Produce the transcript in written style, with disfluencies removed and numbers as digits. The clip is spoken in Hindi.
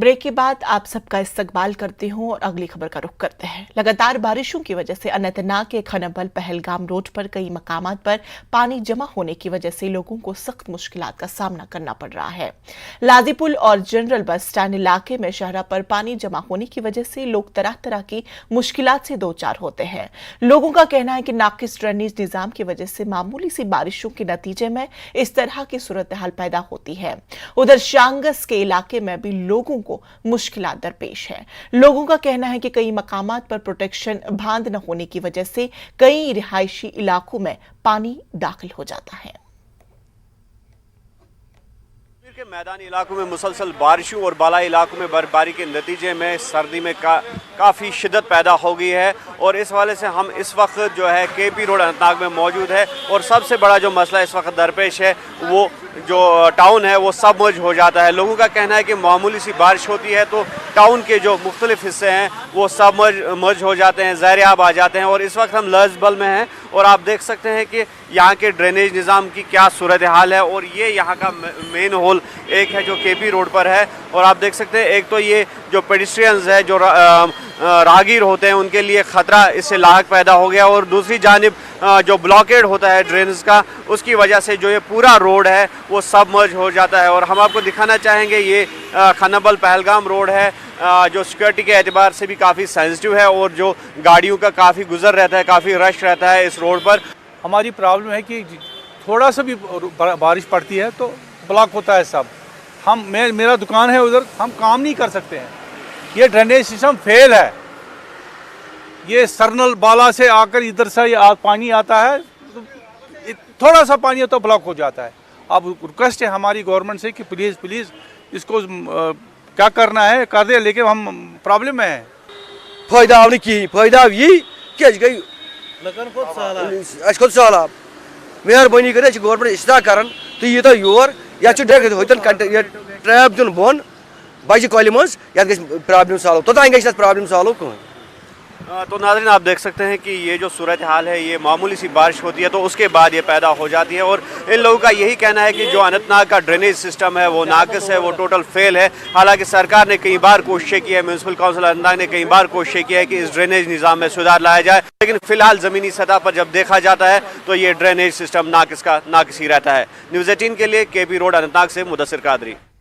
ब्रेक के बाद आप सबका इस्तकबाल करते हूं और अगली खबर का रुख करते हैं। लगातार बारिशों की वजह से अनंतनाग के खनबल पहलगाम रोड पर कई मकामात पर पानी जमा होने की वजह से लोगों को सख्त मुश्किलात का सामना करना पड़ रहा है। लादीपुल और जनरल बस स्टैंड इलाके में शहरा पर पानी जमा होने की वजह से लोग तरह तरह की मुश्किलात से दो चार होते हैं। लोगों का कहना है कि नाकिस ड्रेनेज निजाम की वजह से मामूली सी बारिशों के नतीजे में इस तरह की सूरत हाल पैदा होती है। उधर शांगस के इलाके में भी लोगों को मुश्किलात दरपेश है। लोगों का कहना है कि कई मकामात पर प्रोटेक्शन बांध न होने की वजह से कई रिहायशी इलाकों में पानी दाखिल हो जाता है। के मैदानी इलाकों में मुसलसल बारिशों और बालाई इलाकों में बर्फबारी के नतीजे में सर्दी में काफ़ी शिद्दत पैदा हो गई है और इस वाले से हम इस वक्त जो है केपी रोड अनंतनाग में मौजूद है और सबसे बड़ा जो मसला इस वक्त दरपेश है वो जो टाउन है वो सबमर्ज हो जाता है। लोगों का कहना है कि मामूली सी बारिश होती है तो टाउन के जो मुख्तलिफ हिस्से हैं वो सबमर्ज हो जाते हैं, ज़हरियाब आ जाते हैं और इस वक्त हम लर्जबल में हैं और आप देख सकते हैं कि यहाँ के ड्रेनेज निज़ाम की क्या सूरत हाल है। और ये यहाँ का मेन होल एक है जो केपी रोड पर है और आप देख सकते हैं एक तो ये जो पेडिस्ट्रियंस है जो राहगीर होते हैं उनके लिए ख़तरा इससे लाहक पैदा हो गया और दूसरी जानिब जो ब्लॉकेड होता है ड्रेनेज का उसकी वजह से जो ये पूरा रोड है वो सबमर्ज हो जाता है। और हम आपको दिखाना चाहेंगे ये खनबल पहलगाम रोड है जो सिक्योरिटी के एतबार से भी काफ़ी सेंसिटिव है और जो गाड़ियों का काफ़ी गुजर रहता है, काफ़ी रश रहता है इस रोड पर। हमारी प्रॉब्लम है कि थोड़ा सा भी बारिश पड़ती है तो ब्लॉक होता है सब। मेरा दुकान है उधर, हम काम नहीं कर सकते हैं। ये ड्रेनेज सिस्टम फेल है। ये सरनल बाला से आकर इधर से पानी आता है तो थोड़ा सा पानी है तो ब्लॉक हो जाता है। अब रिक्वेस्ट है हमारी गवर्नमेंट से कि प्लीज़ इसको क्या करना है कर दे, लेकिन हम प्रॉब्लम में हैं। फायदा की फायदा यही क्या गई खुद सहालब मेहरबानी कर गवर्नमेंट इस्ता कर तो ये तो योर या ट्रैप दिन बोन बच्चे कॉल मज प्रॉब्लम सॉल्व तोतान गई प्रॉब्लम सॉल्व कहीं। तो नाज़रीन आप देख सकते हैं कि ये जो सूरत हाल है ये मामूली सी बारिश होती है तो उसके बाद ये पैदा हो जाती है और इन लोगों का यही कहना है कि जो अनंतनाग का ड्रेनेज सिस्टम है वो नाकिस है, वो टोटल फेल है। हालांकि सरकार ने कई बार कोशिशें की है, म्यूनसिपल काउंसिल अनंतनाग ने कई बार कोशिशें की है कि इस ड्रेनेज निज़ाम में सुधार लाया जाए, लेकिन फिलहाल ज़मीनी सतह पर जब देखा जाता है तो ये ड्रेनेज सिस्टम नाकिस ही रहता है। न्यूज़ 18 के लिए केपी रोड अनंतनाग से मुदस्सिर कादरी।